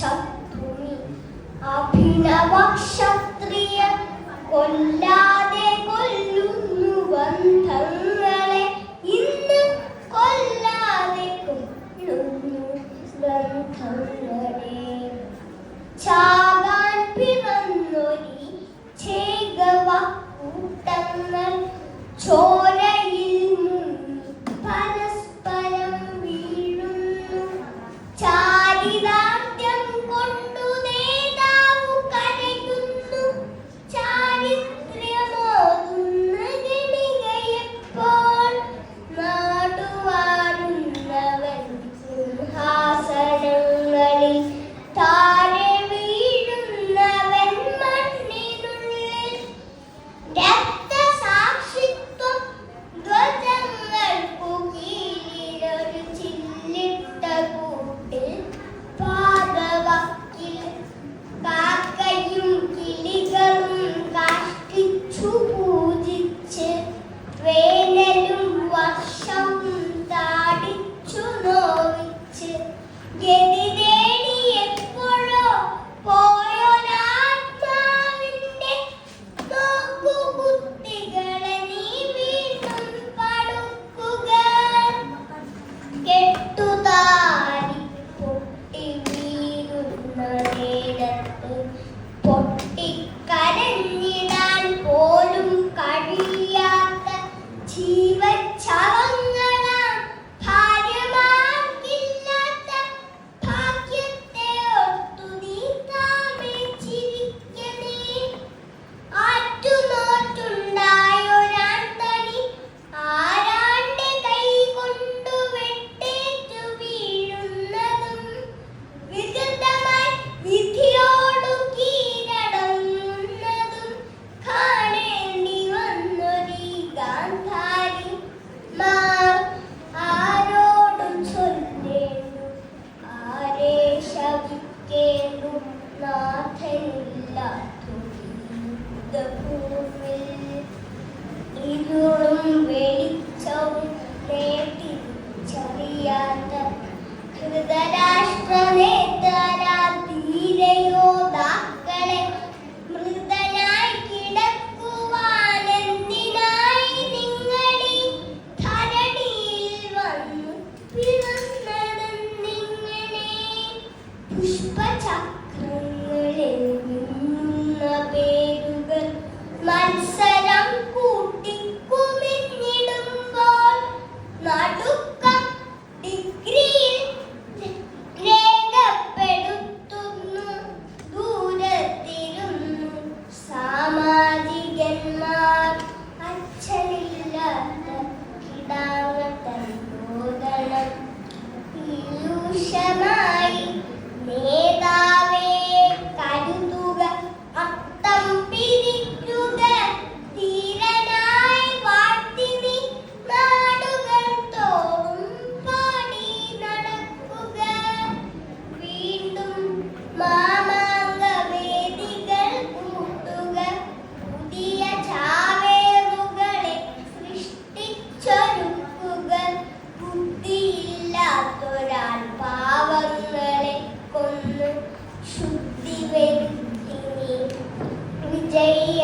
ശത്രുനി അഭിനവ ക്ഷത്രിയ കൊല്ലാതെ കൊല്ലുന്നു ബന്ധങ്ങളെ ഇന്ന് കൊല്ലാതെ കൊല്ലുന്നു ബന്ധങ്ങളെ ചാകാൻ പിറന്നൊരി ചേകവ കൂട്ടങ്ങൾ ചോരയിൽ മുങ്ങി പരസ്പരം വീഴുന്നു ചാരിതാർത്ഥ്യം കൊണ്ടു നേതാവു കരയുന്നു ചാരിത്ര്യമോതുന്ന ഗണികയെപ്പോൾ നാടുവാഴുന്നവൻ സിംഹാസനങ്ങളിൽ താഴെ വീഴുന്നവൻ മണ്ണിനുള്ളിൽ രക്തസാക്ഷിത്വം ധ്വജങ്ങൾക്കു കീഴിലൊരു ചില്ലിട്ട കൂട്ടിൽ പാദവക്കിൽ കാക്കയും കിളികളും കാഷ്ടിച്ചു പൂജിച്ച് വേനലും വർഷവും താടിച്ചു നോവിച്ച് ഗതി തേടി എപ്പോഴോ പോയൊരാത്മാവിന്റെ നോക്കുകുത്തികളെ നീ വീണ്ടും പടുക്കുക കെട്ടുതാരി പൊട്ടി വീഴുന്ന നേരത്ത് പൊട്ടിക്കരഞ്ഞിടാൻ പോലും കഴിയാത്ത ജീവച്ഛവങ്ങളാം ഭാര്യമാർക്കില്ലാത്ത ഭാഗ്യത്തെ ഓർത്തു നീ താമേ ചിരിക്കണേ ആറ്റുനോറ്റുണ്ടായൊരാന്തണി ആരാന്റെ കൈ കൊണ്ടു വെട്ടേറ്റു വീഴുന്നതും വികൃതമായി വിധിയോടു കീഴടങ്ങുന്നതും കാണേണ്ടി വന്നൊരീ ഗാന്ധാരി മാർ ആരോടു ചൊല്ലേണ്ടു ആരെ ശവിക്കേണ്ടു നാഥനില്ലാത്തൊരു യുദ്ധഭൂമിൽ ഇരുളും വെളിച്ചവും നേട്ടിച്ചറിയാത്ത ധൃതരാഷ്ട്ര നേതാരാ ധീരയോദ്ധാക്കളെ മൃതനായി കിടക്കുവാനെന്തിനായി നിങ്ങളീ ധരണിയിൽ വന്നു പിറന്നതെന്നിങ്ങനെ പുഷ്പചക്രങ്ങളിൽ മിന്നുന്ന പേരുകൾ മത്സരം കൂട്ടിക്കുമിഞ്ഞിടുമ്പോൾ നടുക്കം ഡിഗ്രിയിൽ രേഖപ്പെടുത്തുന്നു ദൂരത്തിരുന്നു സാമാജികന്മാർ അച്ഛനില്ലാത്ത കിടാങ്ങത്തൻ ബോധനം പീയൂഷമായി നേതാവേ കരുതുക അത്തം പിരിക്കുക ധീരനായി വാഴ്ത്തി നീ നാടുകൾ തോറും പാടി നടക്കുക വീണ്ടും മാമാങ്കവേദികൾ കൂട്ടുക പുതിയ ചാവേറുകളെ സൃഷ്ടിച്ചൊരുക്കുക ബുദ്ധിയില്ലാത്തൊരാൾ പാവങ്ങളെ കൊന്ന് ശുദ്ധി വരുത്തി നീ വിജയ